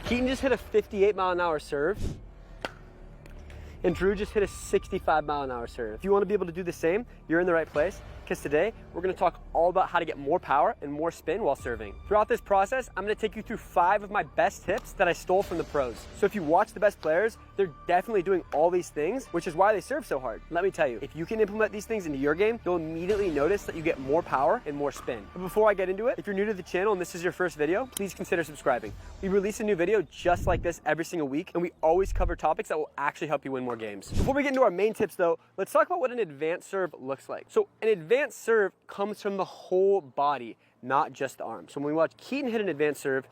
Keaton just hit a 58-mile-an-hour serve, and Drew just hit a 65-mile-an-hour serve. If you want to be able to do the same, you're in the right place, because today we're going to talk all about how to get more power and more spin while serving. Throughout this process, I'm going to take you through 5 of my best tips that I stole from the pros. So if you watch the best players, they're definitely doing all these things, which is why they serve so hard. Let me tell you, if you can implement these things into your game, you'll immediately notice that you get more power and more spin. But before I get into it, if you're new to the channel and this is your first video, please consider subscribing. We release a new video just like this every single week, and we always cover topics that will actually help you win more games. Before we get into our main tips though, let's talk about what an advanced serve looks like. So an advanced serve comes from the whole body, not just the arm. So when we watch Keaton hit an advanced serve,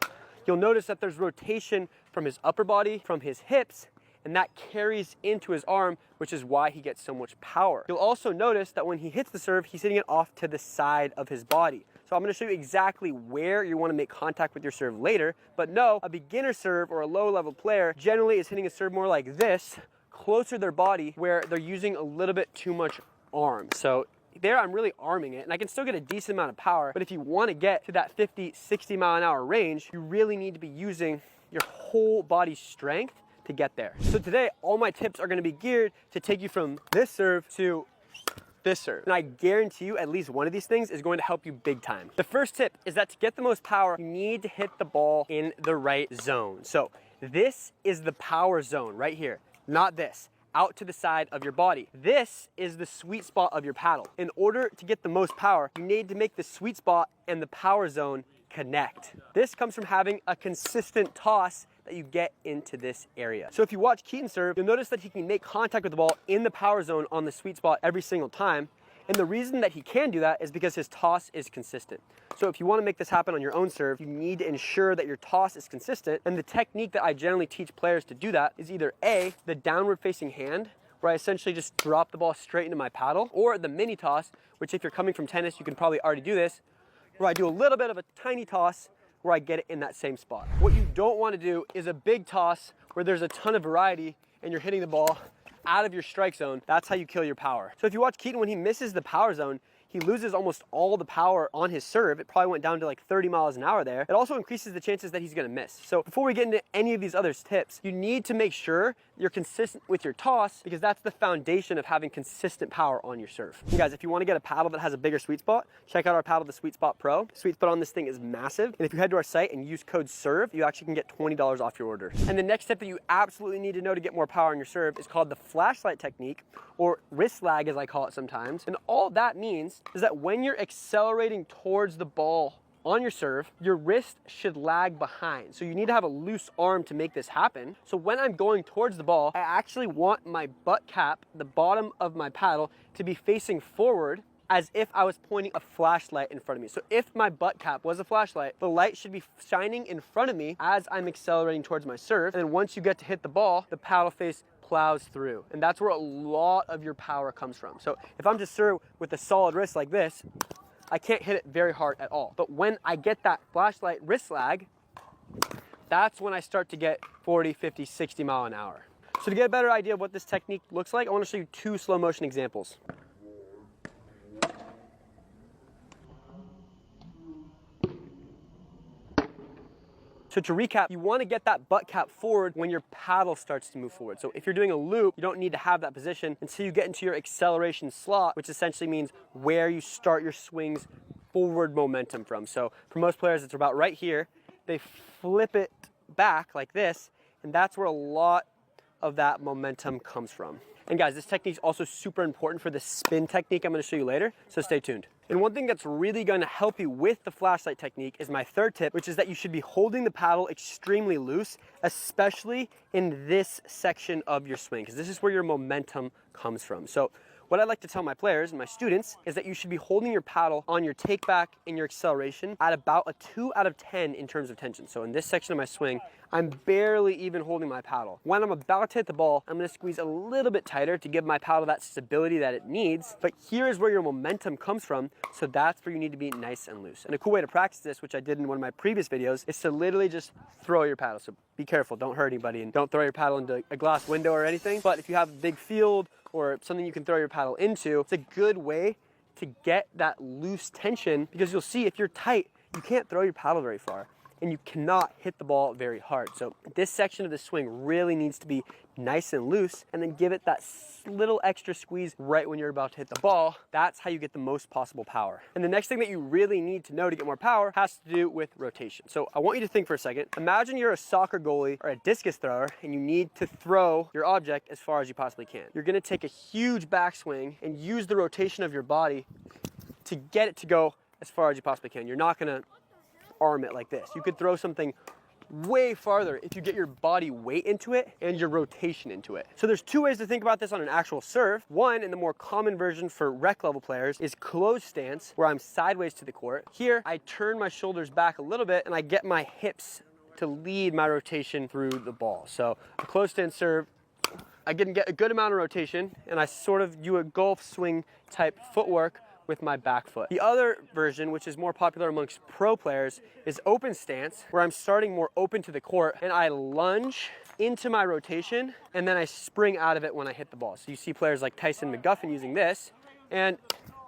you'll notice that there's rotation from his upper body, from his hips, and that carries into his arm, which is why he gets so much power. You'll also notice that when he hits the serve, he's hitting it off to the side of his body. So I'm gonna show you exactly where you wanna make contact with your serve later, but no, a beginner serve or a low-level player generally is hitting a serve more like this, closer to their body, where they're using a little bit too much arm. So there I'm really arming it, and I can still get a decent amount of power, but if you want to get to that 50, 60 mile an hour range, you really need to be using your whole body strength to get there. So today, all my tips are going to be geared to take you from this serve to this serve. And I guarantee you at least one of these things is going to help you big time. The first tip is that to get the most power, you need to hit the ball in the right zone. So this is the power zone right here, not this. Out to the side of your body. This is the sweet spot of your paddle. In order to get the most power, you need to make the sweet spot and the power zone connect. This comes from having a consistent toss that you get into this area. So if you watch Keaton serve, you'll notice that he can make contact with the ball in the power zone on the sweet spot every single time. And the reason that he can do that is because his toss is consistent. So if you want to make this happen on your own serve, you need to ensure that your toss is consistent. And the technique that I generally teach players to do that is either A, the downward facing hand, where I essentially just drop the ball straight into my paddle, or the mini toss, which if you're coming from tennis, you can probably already do this, where I do a little bit of a tiny toss where I get it in that same spot. What you don't want to do is a big toss where there's a ton of variety and you're hitting the ball out of your strike zone. That's how you kill your power. So if you watch Keaton, when he misses the power zone, he loses almost all the power on his serve. It probably went down to like 30 miles an hour there. It also increases the chances that he's gonna miss. So before we get into any of these other tips, you need to make sure you're consistent with your toss, because that's the foundation of having consistent power on your serve. And guys, if you wanna get a paddle that has a bigger sweet spot, check out our paddle, the Sweet Spot Pro. The sweet spot on this thing is massive. And if you head to our site and use code SERVE, you actually can get $20 off your order. And the next tip that you absolutely need to know to get more power on your serve is called the flashlight technique, or wrist lag as I call it sometimes. And all that means is that when you're accelerating towards the ball on your serve, your wrist should lag behind. So you need to have a loose arm to make this happen. So when I'm going towards the ball, I actually want my butt cap, the bottom of my paddle, to be facing forward as if I was pointing a flashlight in front of me. So if my butt cap was a flashlight, the light should be shining in front of me as I'm accelerating towards my serve. And then once you get to hit the ball, the paddle face plows through. And that's where a lot of your power comes from. So if I'm just serve with a solid wrist like this, I can't hit it very hard at all. But when I get that flashlight wrist lag, that's when I start to get 40, 50, 60 mile an hour. So to get a better idea of what this technique looks like, I want to show you 2 slow motion examples. So to recap, you want to get that butt cap forward when your paddle starts to move forward. So if you're doing a loop, you don't need to have that position until you get into your acceleration slot, which essentially means where you start your swing's forward momentum from. So for most players, it's about right here. They flip it back like this, and that's where a lot of that momentum comes from. And guys, this technique is also super important for the spin technique I'm going to show you later, so stay tuned. And one thing that's really going to help you with the flashlight technique is my third tip, which is that you should be holding the paddle extremely loose, especially in this section of your swing, because this is where your momentum comes from. So what I like to tell my players and my students is that you should be holding your paddle on your take back and your acceleration at about a 2 out of 10 in terms of tension. So in this section of my swing, I'm barely even holding my paddle. When I'm about to hit the ball, I'm gonna squeeze a little bit tighter to give my paddle that stability that it needs. But here is where your momentum comes from. So that's where you need to be nice and loose. And a cool way to practice this, which I did in one of my previous videos, is to literally just throw your paddle. So be careful, don't hurt anybody, and don't throw your paddle into a glass window or anything. But if you have a big field or something you can throw your paddle into, it's a good way to get that loose tension, because you'll see if you're tight, you can't throw your paddle very far. and you cannot hit the ball very hard. So this section of the swing really needs to be nice and loose, and then give it that little extra squeeze right when you're about to hit the ball. That's how you get the most possible power. And the next thing that you really need to know to get more power has to do with rotation. So I want you to think for a second. Imagine you're a soccer goalie or a discus thrower, and you need to throw your object as far as you possibly can. You're gonna take a huge backswing and use the rotation of your body to get it to go as far as you possibly can. You're not gonna arm it like this. You could throw something way farther if you get your body weight into it and your rotation into it. So there's two ways to think about this on an actual serve. One, and the more common version for rec level players, is closed stance, where I'm sideways to the court. Here, I turn my shoulders back a little bit and I get my hips to lead my rotation through the ball. So a closed stance serve, I can get a good amount of rotation, and I sort of do a golf swing type footwork with my back foot. The other version, which is more popular amongst pro players, is open stance, where I'm starting more open to the court and I lunge into my rotation and then I spring out of it when I hit the ball. So you see players like Tyson McGuffin using this, and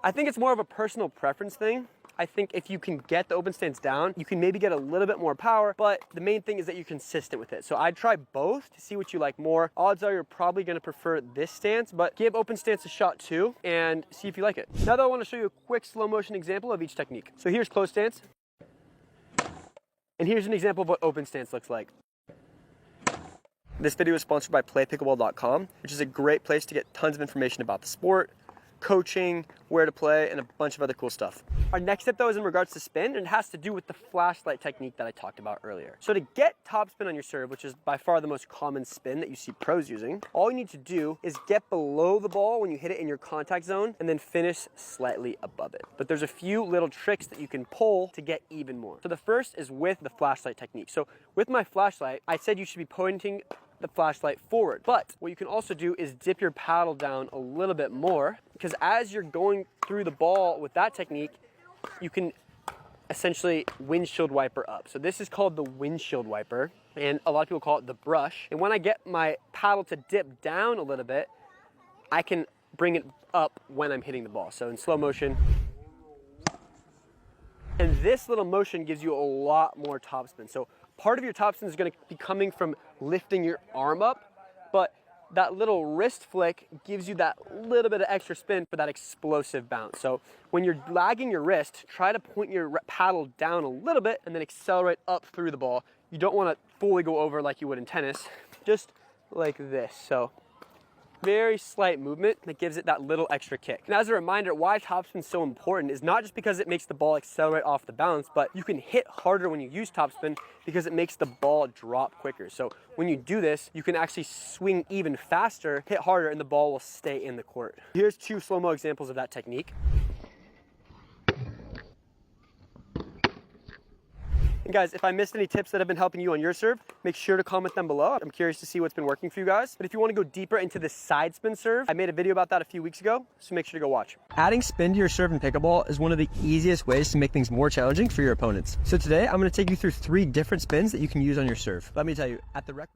I think it's more of a personal preference thing. I think if you can get the open stance down, you can maybe get a little bit more power, but the main thing is that you're consistent with it. So I'd try both to see what you like more. Odds are you're probably gonna prefer this stance, but give open stance a shot too and see if you like it. Now though, I wanna show you a quick slow motion example of each technique. So here's closed stance, and here's an example of what open stance looks like. This video is sponsored by playpickleball.com, which is a great place to get tons of information about the sport, coaching, where to play, and a bunch of other cool stuff. Our next step though is in regards to spin, and it has to do with the flashlight technique that I talked about earlier. So to get top spin on your serve, which is by far the most common spin that you see pros using, all you need to do is get below the ball when you hit it in your contact zone and then finish slightly above it. But there's a few little tricks that you can pull to get even more. So the first is with the flashlight technique. So with my flashlight, I said you should be pointing the flashlight forward. But what you can also do is dip your paddle down a little bit more, because as you're going through the ball with that technique, you can essentially windshield wiper up. So this is called the windshield wiper, and a lot of people call it the brush. And when I get my paddle to dip down a little bit, I can bring it up when I'm hitting the ball. So in slow motion. And this little motion gives you a lot more topspin. So part of your topspin is going to be coming from lifting your arm up, but that little wrist flick gives you that little bit of extra spin for that explosive bounce. So when you're lagging your wrist, try to point your paddle down a little bit and then accelerate up through the ball. You don't want to fully go over like you would in tennis, just like this. So very slight movement that gives it that little extra kick. And as a reminder, why topspin is so important is not just because it makes the ball accelerate off the bounce, but you can hit harder when you use topspin because it makes the ball drop quicker. So when you do this, you can actually swing even faster, hit harder, and the ball will stay in the court. Here's two slow-mo examples of that technique. And guys, if I missed any tips that have been helping you on your serve, make sure to comment them below. I'm curious to see what's been working for you guys. But if you want to go deeper into the side spin serve, I made a video about that a few weeks ago, so make sure to go watch. Adding spin to your serve in pickleball is one of the easiest ways to make things more challenging for your opponents. So today, I'm going to take you through 3 different spins that you can use on your serve. Let me tell you, at the rec